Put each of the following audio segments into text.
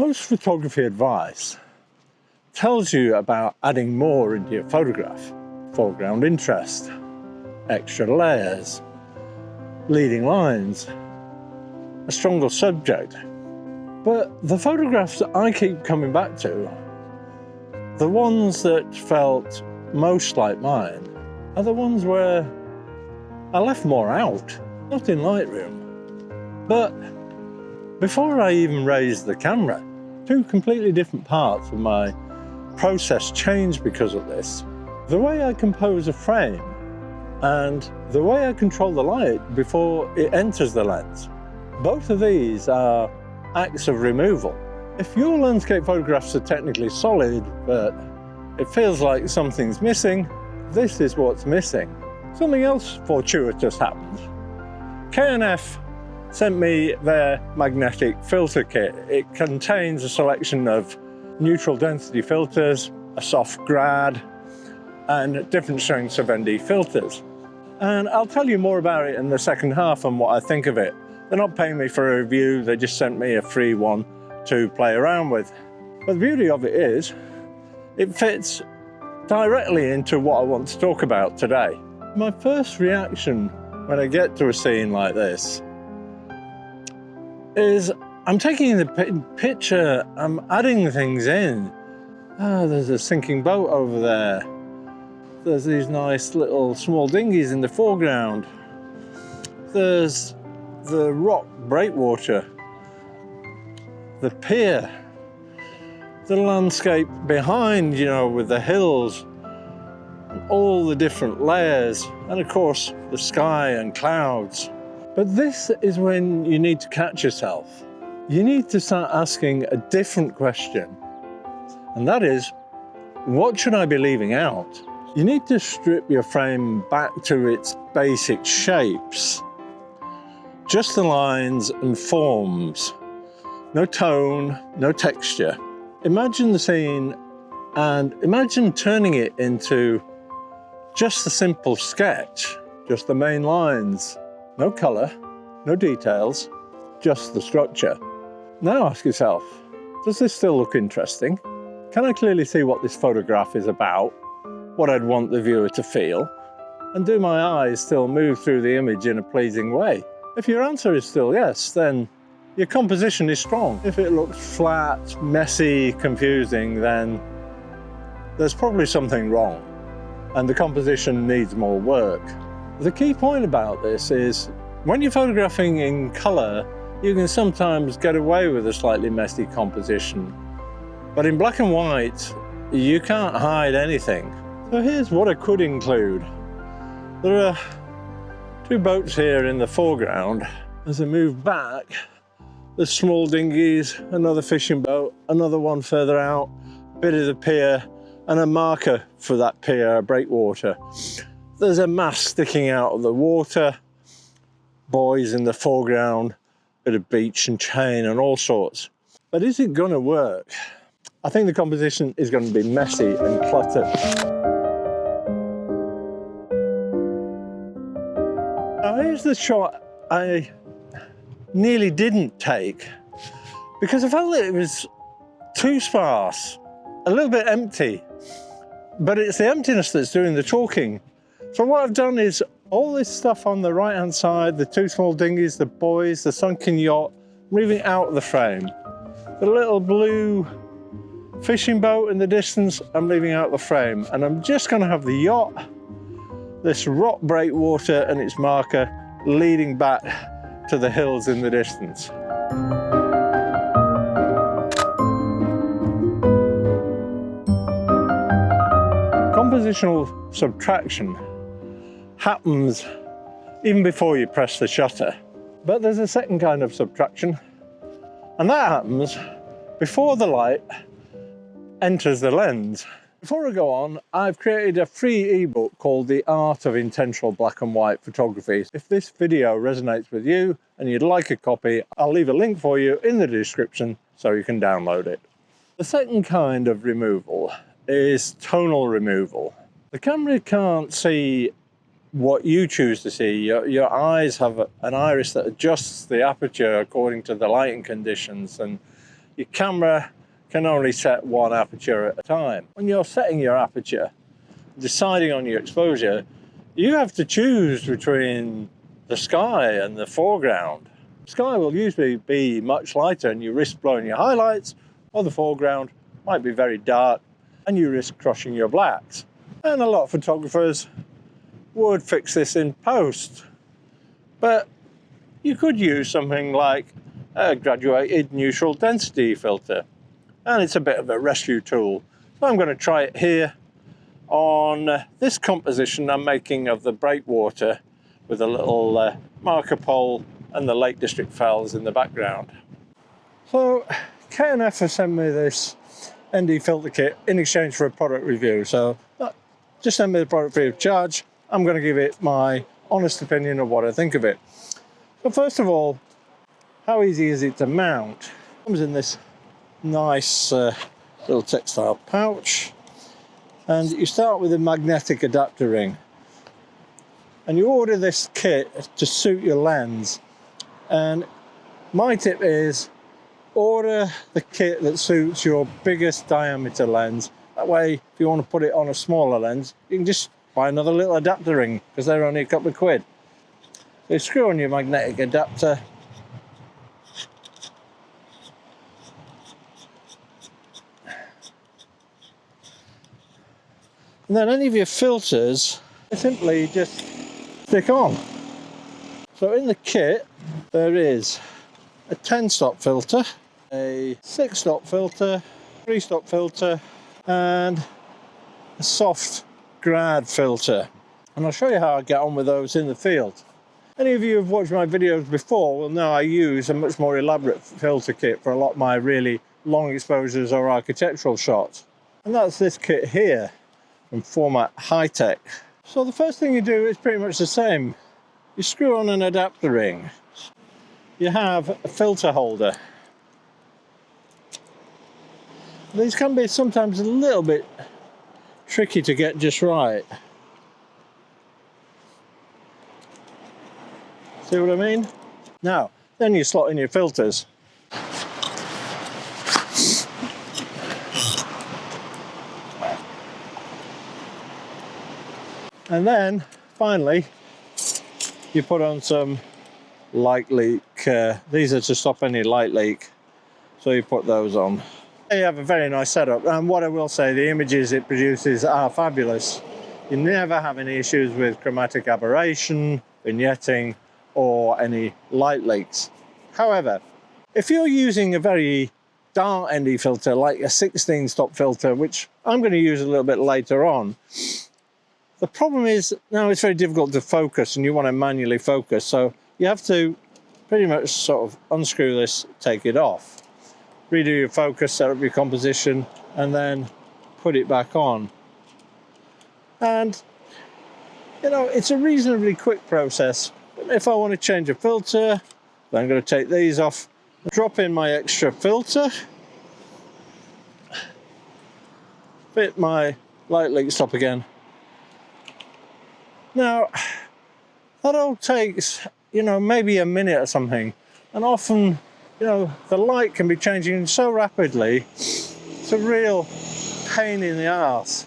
Most photography advice tells you about adding more into your photograph. Foreground interest, extra layers, leading lines, a stronger subject. But the photographs that I keep coming back to, the ones that felt most like mine, are the ones where I left more out, not in Lightroom. But before I even raised the camera, two completely different parts of my process changed because of this. The way I compose a frame and the way I control the light before it enters the lens. Both of these are acts of removal. If your landscape photographs are technically solid, but it feels like something's missing, this is what's missing. Something else fortuitous happened. K&F sent me their magnetic filter kit. It contains a selection of neutral density filters, a soft grad, and different strengths of ND filters. And I'll tell you more about it in the second half and what I think of it. They're not paying me for a review, they just sent me a free one to play around with. But the beauty of it is, it fits directly into what I want to talk about today. My first reaction when I get to a scene like this is I'm taking the picture, I'm adding things in. There's a sinking boat over there. There's these nice little small dinghies in the foreground. There's the rock breakwater, the pier, the landscape behind, you know, with the hills, and all the different layers, and of course the sky and clouds. But this is when you need to catch yourself. You need to start asking a different question, and that is, what should I be leaving out? You need to strip your frame back to its basic shapes. Just the lines and forms. No tone, no texture. Imagine the scene and imagine turning it into just a simple sketch. Just the main lines. No color, no details, just the structure. Now ask yourself, does this still look interesting? Can I clearly see what this photograph is about? What I'd want the viewer to feel? And do my eyes still move through the image in a pleasing way? If your answer is still yes, then your composition is strong. If it looks flat, messy, confusing, then there's probably something wrong and the composition needs more work. The key point about this is when you're photographing in color, you can sometimes get away with a slightly messy composition. But in black and white, you can't hide anything. So here's what I could include. There are two boats here in the foreground. As I move back, there's small dinghies, another fishing boat, another one further out, a bit of the pier, and a marker for that pier, a breakwater. There's a mast sticking out of the water, buoys in the foreground, bit of beach and chain and all sorts. But is it gonna work? I think the composition is going to be messy and cluttered. Now here's the shot I nearly didn't take because I felt that it was too sparse, a little bit empty, but it's the emptiness that's doing the talking. So what I've done is all this stuff on the right hand side, the two small dinghies, the buoys, the sunken yacht, moving out of the frame. The little blue fishing boat in the distance, I'm leaving out the frame, and I'm just going to have the yacht, this rock breakwater and its marker leading back to the hills in the distance. Compositional subtraction happens even before you press the shutter. But there's a second kind of subtraction, and that happens before the light enters the lens. Before I go on, I've created a free ebook called The Art of Intentional Black and White Photography. If this video resonates with you and you'd like a copy, I'll leave a link for you in the description so you can download it. The second kind of removal is tonal removal. The camera can't see what you choose to see. Your eyes have an iris that adjusts the aperture according to the lighting conditions, and your camera can only set one aperture at a time. When you're setting your aperture, deciding on your exposure, you have to choose between the sky and the foreground. Sky will usually be much lighter and you risk blowing your highlights, or the foreground might be very dark and you risk crushing your blacks. And a lot of photographers would fix this in post, but you could use something like a graduated neutral density filter, and it's a bit of a rescue tool. So I'm going to try it here on this composition I'm making of the breakwater with a little marker pole and the Lake District fells in the background. So K&F have sent me this ND filter kit in exchange for a product review. So just send me the product free of charge. I'm going to give it my honest opinion of what I think of it. So first of all, how easy is it to mount? It comes in this nice little textile pouch, and you start with a magnetic adapter ring. And you order this kit to suit your lens. And my tip is order the kit that suits your biggest diameter lens. That way, if you want to put it on a smaller lens, you can just buy another little adapter ring because they're only a couple of quid. So you screw on your magnetic adapter. And then any of your filters, simply just stick on. So in the kit, there is a 10-stop filter, a 6-stop filter, 3-stop filter, and a soft grad filter. And I'll show you how I get on with those in the field. Any of you who've watched my videos before will know I use a much more elaborate filter kit for a lot of my really long exposures or architectural shots. And that's this kit here from Format High Tech. So the first thing you do is pretty much the same. You screw on an adapter ring. You have a filter holder. These can be sometimes a little bit tricky to get just right. See what I mean? Now, then you slot in your filters. And then, finally, you put on some light leak. These are to stop any light leak. So you put those on. You have a very nice setup. And what I will say, the images it produces are fabulous. You never have any issues with chromatic aberration, vignetting, or any light leaks. However, if you're using a very dark ND filter, like a 16-stop filter, which I'm going to use a little bit later on, the problem is now it's very difficult to focus and you want to manually focus. So you have to pretty much sort of unscrew this, take it off, redo your focus, set up your composition, and then put it back on. And, you know, it's a reasonably quick process. But if I want to change a filter, then I'm going to take these off, drop in my extra filter, fit my light leak stop again. Now, that all takes, you know, maybe a minute or something. And often, you know, the light can be changing so rapidly, it's a real pain in the arse.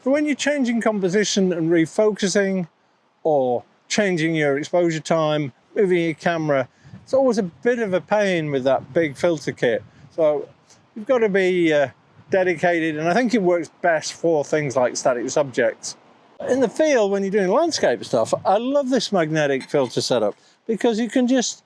But when you're changing composition and refocusing, or changing your exposure time, moving your camera, it's always a bit of a pain with that big filter kit. So you've got to be dedicated, and I think it works best for things like static subjects. In the field, when you're doing landscape stuff, I love this magnetic filter setup because you can just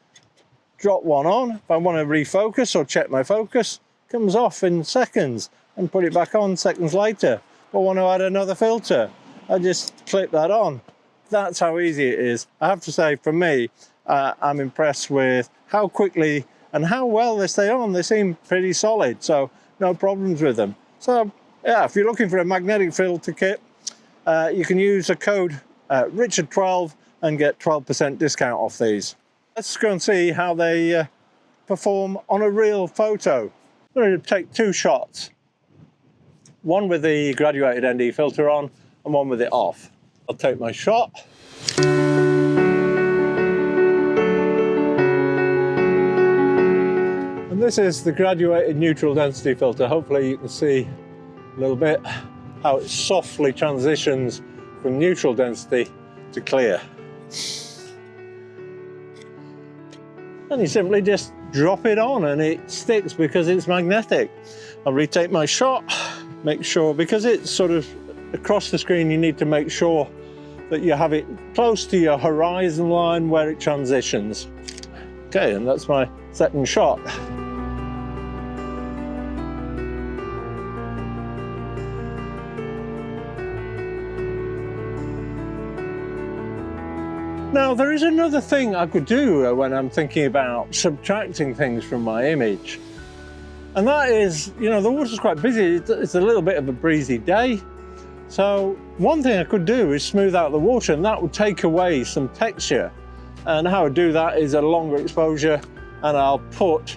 drop one on. If I want to refocus or check my focus, it comes off in seconds and put it back on seconds later. If I want to add another filter, I just clip that on. That's how easy it is. I have to say, for me, I'm impressed with how quickly and how well they stay on. They seem pretty solid, so no problems with them. So yeah, if you're looking for a magnetic filter kit, you can use the code Richard12 and get 12% discount off these. Let's go and see how they perform on a real photo. I'm going to take two shots, one with the graduated ND filter on and one with it off. I'll take my shot. And This is the graduated neutral density filter. Hopefully you can see a little bit how it softly transitions from neutral density to clear. And you simply just drop it on and it sticks because it's magnetic. I'll retake my shot, make sure, because it's sort of across the screen, you need to make sure that you have it close to your horizon line where it transitions. Okay, and that's my second shot. Now, there is another thing I could do when I'm thinking about subtracting things from my image. And that is, you know, the water's quite busy. It's a little bit of a breezy day. So one thing I could do is smooth out the water, and that would take away some texture. And how I do that is a longer exposure, and I'll put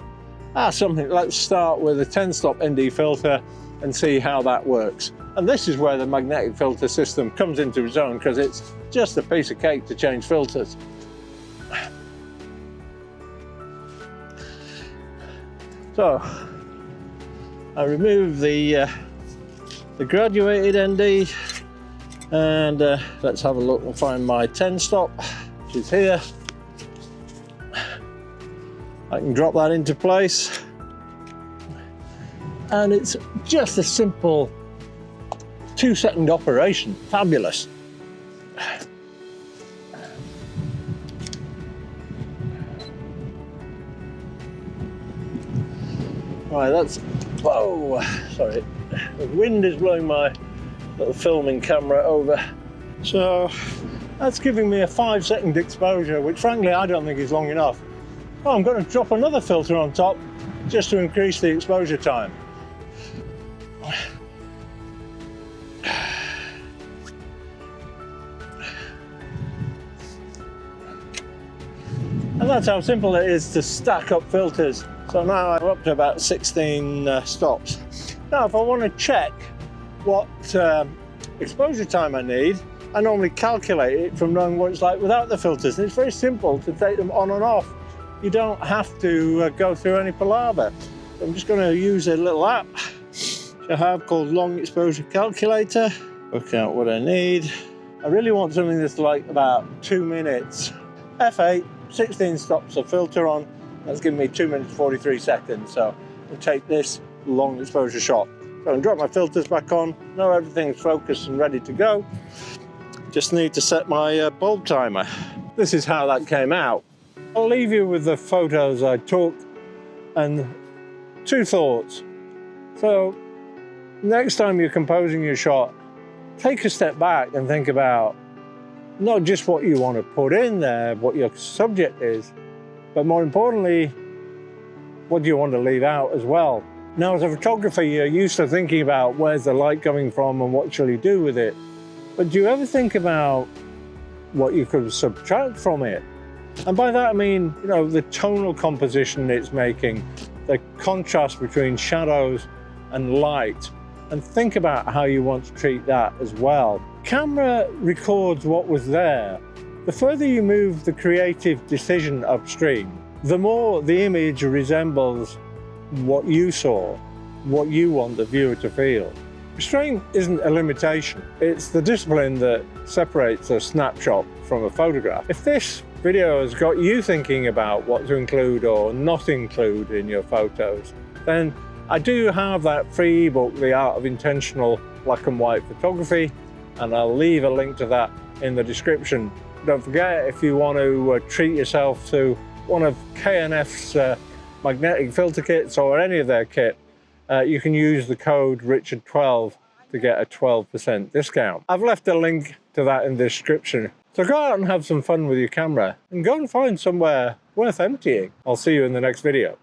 something. Let's start with a 10-stop ND filter and see how that works. And this is where the magnetic filter system comes into its own, because it's just a piece of cake to change filters. So I remove the graduated ND, and let's have a look and find my 10-stop, which is here. I can drop that into place, and it's just a simple 2-second operation. Fabulous. Right, that's, whoa, sorry, the wind is blowing my little filming camera over. So that's giving me a 5-second exposure, which frankly I don't think is long enough. Oh, I'm going to drop another filter on top just to increase the exposure time. And that's how simple it is to stack up filters. So now I'm up to about 16 stops. Now, if I want to check what exposure time I need, I normally calculate it from knowing what it's like without the filters. And it's very simple to take them on and off. You don't have to go through any palaver. I'm just going to use a little app which I have called Long Exposure Calculator. Work out what I need. I really want something that's like about 2 minutes. F8, 16 stops of filter on. That's giving me 2 minutes 43 seconds. So I'll take this long exposure shot. So I can drop my filters back on. Now everything's focused and ready to go. Just need to set my bulb timer. This is how that came out. I'll leave you with the photos I took and 2 thoughts. So next time you're composing your shot, take a step back and think about not just what you want to put in there, what your subject is, but more importantly, what do you want to leave out as well. Now, as a photographer, you're used to thinking about where's the light coming from and what shall you do with it. But do you ever think about what you could subtract from it? And by that I mean, you know, the tonal composition it's making, the contrast between shadows and light, and think about how you want to treat that as well. Camera records what was there. The further you move the creative decision upstream, the more the image resembles what you saw, what you want the viewer to feel. Restraint isn't a limitation. It's the discipline that separates a snapshot from a photograph. If this video has got you thinking about what to include or not include in your photos, then I do have that free ebook, The Art of Intentional Black and White Photography, and I'll leave a link to that in the description. Don't forget, if you want to treat yourself to one of K&F's magnetic filter kits or any of their kit, you can use the code Richard12 to get a 12% discount. I've left a link to that in the description. So go out and have some fun with your camera and go and find somewhere worth emptying. I'll see you in the next video.